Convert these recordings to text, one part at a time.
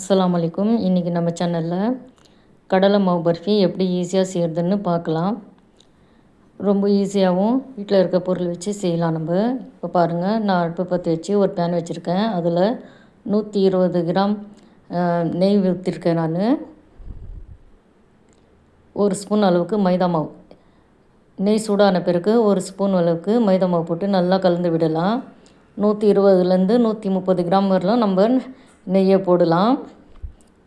அஸ்ஸலாமு அலைக்கும். இன்றைக்கி நம்ம சேனலில் கடலை மாவு பர்ஃபி எப்படி ஈஸியாக செய்கிறதுன்னு பார்க்கலாம். ரொம்ப ஈஸியாகவும் வீட்டில் இருக்க பொருள் வச்சு செய்யலாம் நம்ம. இப்போ பாருங்கள், நான் அடுப்பை பற்ற வச்சு ஒரு பேன் வச்சுருக்கேன். அதில் 120 கிராம் நெய் ஊற்றிருக்கேன். நான் ஒரு ஸ்பூன் அளவுக்கு மைதா மாவு, நெய் சூடான பிறகு ஒரு ஸ்பூன் அளவுக்கு மைதா மாவு போட்டு நல்லா கலந்து விடலாம். 120லேருந்து 130 கிராம் வரலாம் நம்ம நெய்யை போடலாம்.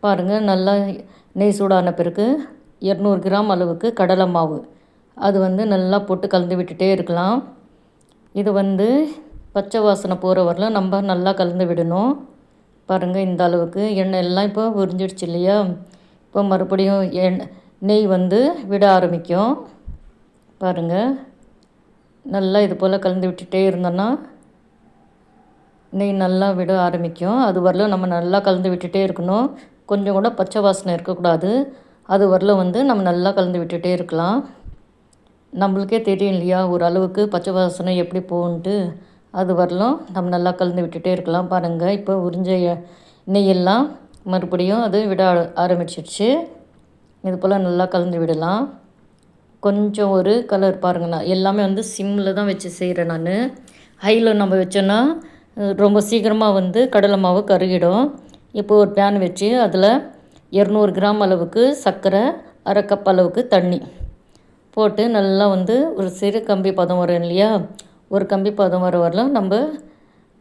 பாருங்கள், நல்லா நெய் சூடான பிறகு 200 கிராம் அளவுக்கு கடலை மாவு, அது நல்லா போட்டு கலந்து விட்டுட்டே இருக்கலாம். இது பச்சை வாசனை போகிற வரலாம் நம்ம நல்லா கலந்து விடணும். பாருங்கள், இந்த அளவுக்கு எண்ணெய் எல்லாம் இப்போ உறிஞ்சிடுச்சு இல்லையா? இப்போ மறுபடியும் நெய் விட ஆரம்பிக்கும். பாருங்கள், நல்லா இது போல் கலந்து விட்டுட்டே இருந்தோன்னா நெய் நல்லா விட ஆரம்பிக்கும். அது வரலும் நம்ம நல்லா கலந்து விட்டுட்டே இருக்கணும். கொஞ்சம் கூட பச்சை வாசனை இருக்கக்கூடாது. அது வரலும் நம்ம நல்லா கலந்து விட்டுட்டே இருக்கலாம். நம்மளுக்கே தெரியும் இல்லையா, ஒரு அளவுக்கு பச்சை வாசனை எப்படி போகுன்ட்டு. அது வரலும் நம்ம நல்லா கலந்து விட்டுட்டே இருக்கலாம். பாருங்கள், இப்போ உறிஞ்ச நெய்யெல்லாம் மறுபடியும் அது விட ஆரம்பிச்சிடுச்சு. இது போல் நல்லா கலந்து விடலாம். கொஞ்சம் ஒரு கலர் பாருங்கண்ணா, எல்லாமே சிம்மில் தான் வச்சு செய்கிறேன் நான். ஹையில் நம்ம வச்சோன்னா ரொம்ப சீக்கிரமாக கடலை மாவு கருகிடும். இப்போ ஒரு பேன் வச்சு அதில் 200 கிராம் அளவுக்கு சர்க்கரை, அரை கப் அளவுக்கு தண்ணி போட்டு நல்லா ஒரு சிறு கம்பி பதம் வரும் இல்லையா, ஒரு கம்பி பதம் வரலாம் நம்ம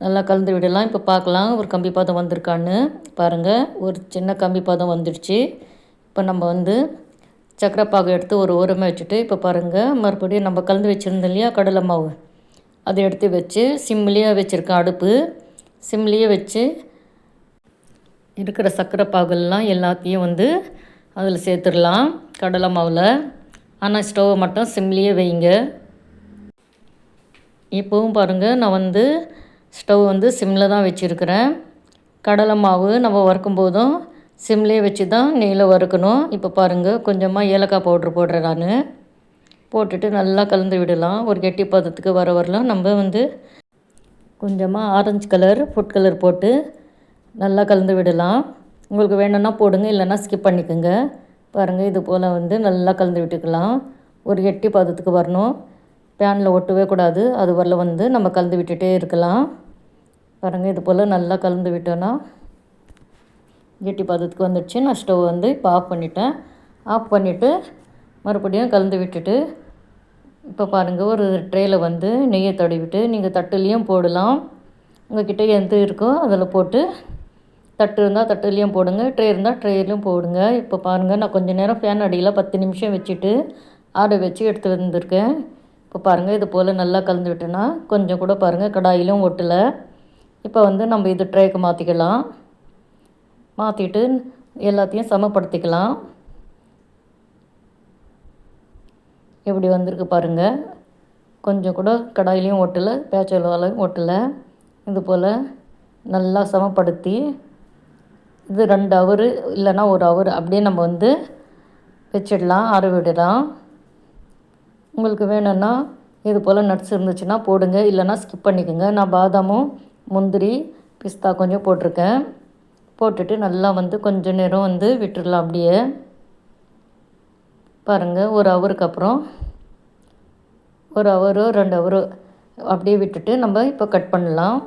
நல்லா கலந்து விடலாம். இப்போ பார்க்கலாம் ஒரு கம்பி பதம் வந்திருக்கான்னு. பாருங்கள், ஒரு சின்ன கம்பி பதம் வந்துடுச்சு. இப்போ நம்ம சர்க்கரை பாகு எடுத்து ஒரு ஓரமாக வச்சுட்டு, இப்போ பாருங்கள் மறுபடியும் நம்ம கலந்து வச்சுருந்தோம் இல்லையா கடலை மாவு, அதை எடுத்து வச்சு சிம்லேயே வச்சுருக்கேன். அடுப்பு சிம்லேயே வச்சு இருக்கிற சர்க்கரை பாகுலாம் எல்லாத்தையும் அதில் சேர்த்துடலாம் கடலை மாவில். ஆனால் ஸ்டவ்வை மட்டும் சிம்லேயே வைங்க. இப்போவும் பாருங்கள், நான் ஸ்டவ் சிம்மில் தான் வச்சுருக்கிறேன். கடலை மாவு நம்ம வறுக்கும்போதும் சிம்லேயே வச்சு தான் நெய்யில் வறுக்கணும். இப்போ பாருங்கள், கொஞ்சமாக ஏலக்காய் பவுட்ரு போடுறேன் நான். போட்டுட்டு நல்லா கலந்து விடலாம். ஒரு கெட்டி பதத்துக்கு வரலாம் நம்ம கொஞ்சமாக ஆரஞ்சு கலர் ஃபுட் கலர் போட்டு நல்லா கலந்து விடலாம். உங்களுக்கு வேணும்னா போடுங்க, இல்லைன்னா ஸ்கிப் பண்ணிக்கோங்க. பாருங்கள், இது போல் நல்லா கலந்து விட்டுக்கலாம். ஒரு கெட்டி பதத்துக்கு வரணும். பேனில் ஒட்டவே கூடாது. அது வரல நம்ம கலந்து விட்டுட்டே இருக்கலாம். பாருங்கள், இது போல் நல்லா கலந்து விட்டோன்னா கெட்டி பதத்துக்கு வந்துடுச்சு. நான் ஸ்டவ் இப்போ ஆஃப் பண்ணிட்டேன். ஆஃப் பண்ணிவிட்டு மறுபடியும் கலந்து விட்டுட்டு, இப்போ பாருங்கள் ஒரு ட்ரேயில் நெய்யை தடவிட்டு நீங்கள் தட்டுலேயும் போடலாம். உங்கள் கிட்டே எந்த இருக்கோ அதில் போட்டு, தட்டு இருந்தால் தட்டுலேயும் போடுங்க, ட்ரே இருந்தால் ட்ரேலையும் போடுங்க. இப்போ பாருங்கள், நான் கொஞ்சம் நேரம் ஃபேன் அடியில் 10 நிமிஷம் வச்சுட்டு ஆற வச்சு எடுத்து வந்திருக்கேன். இப்போ பாருங்கள், இது போல் நல்லா கலந்து விட்டோன்னா கொஞ்சம் கூட பாருங்கள் கடாயிலும் ஒட்டலை. இப்போ நம்ம இது ட்ரேக்கு மாற்றிக்கலாம். மாற்றிட்டு எல்லாத்தையும் சமப்படுத்திக்கலாம். எப்படி வந்திருக்கு பாருங்கள், கொஞ்சம் கூட கடாயிலையும் ஒட்டலை, பேச்சலாலையும் ஒட்டலை. இது போல் நல்லா சமப்படுத்தி இது 2 ஹவர் இல்லைன்னா 1 ஹவர் அப்படியே நம்ம வச்சிடலாம், ஆற விடலாம். உங்களுக்கு வேணும்னா இது போல் நட்ஸ் இருந்துச்சுன்னா போடுங்க, இல்லைன்னா ஸ்கிப் பண்ணிக்கோங்க. நான் பாதாமும் முந்திரி பிஸ்தா கொஞ்சம் போட்டிருக்கேன். போட்டுட்டு நல்லா கொஞ்சம் நேரம் விட்டுடலாம் அப்படியே. பாருங்கள், 1 ஹவருக்கு அப்புறம் 1 ஹவரோ 2 ஹவரோ அப்படியே விட்டுட்டு நம்ம இப்போ கட் பண்ணலாம்.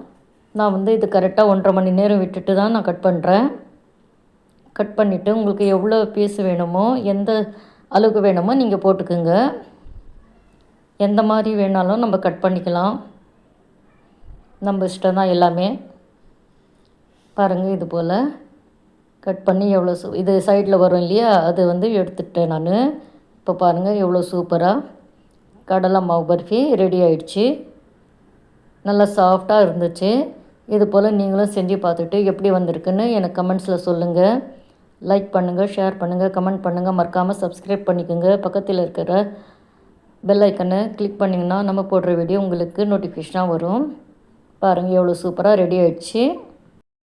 நான் இது கரெக்டாக 1.5 மணி நேரம் விட்டுட்டு தான் நான் கட் பண்ணுறேன். கட் பண்ணிவிட்டு உங்களுக்கு எவ்வளோ பீஸ் வேணுமோ, எந்த அளவுக்கு வேணுமோ நீங்கள் போட்டுக்குங்க. எந்த மாதிரி வேணாலும் நம்ம கட் பண்ணிக்கலாம். நம்ம இஷ்டம் தான் எல்லாமே. பாருங்கள், இது போல் கட் பண்ணி எவ்வளோ இது சைடில் வரும் இல்லையா, அது எடுத்துட்டேன் நான். இப்போ பாருங்கள், எவ்வளோ சூப்பராக கடலை மாவு பர்ஃபி ரெடி ஆகிடுச்சு. நல்லா சாஃப்டாக இருந்துச்சு. இது போல் நீங்களும் செஞ்சு பார்த்துட்டு எப்படி வந்திருக்குன்னு எனக்கு கமெண்ட்ஸில் சொல்லுங்கள். லைக் பண்ணுங்கள், ஷேர் பண்ணுங்கள், கமெண்ட் பண்ணுங்கள். மறக்காமல் சப்ஸ்கிரைப் பண்ணிக்கோங்க. பக்கத்தில் இருக்கிற பெல் ஐக்கனை கிளிக் பண்ணிங்கன்னா நம்ம போடுற வீடியோ உங்களுக்கு நோட்டிஃபிகேஷனாக வரும். பாருங்கள், எவ்வளோ சூப்பராக ரெடி ஆகிடுச்சு.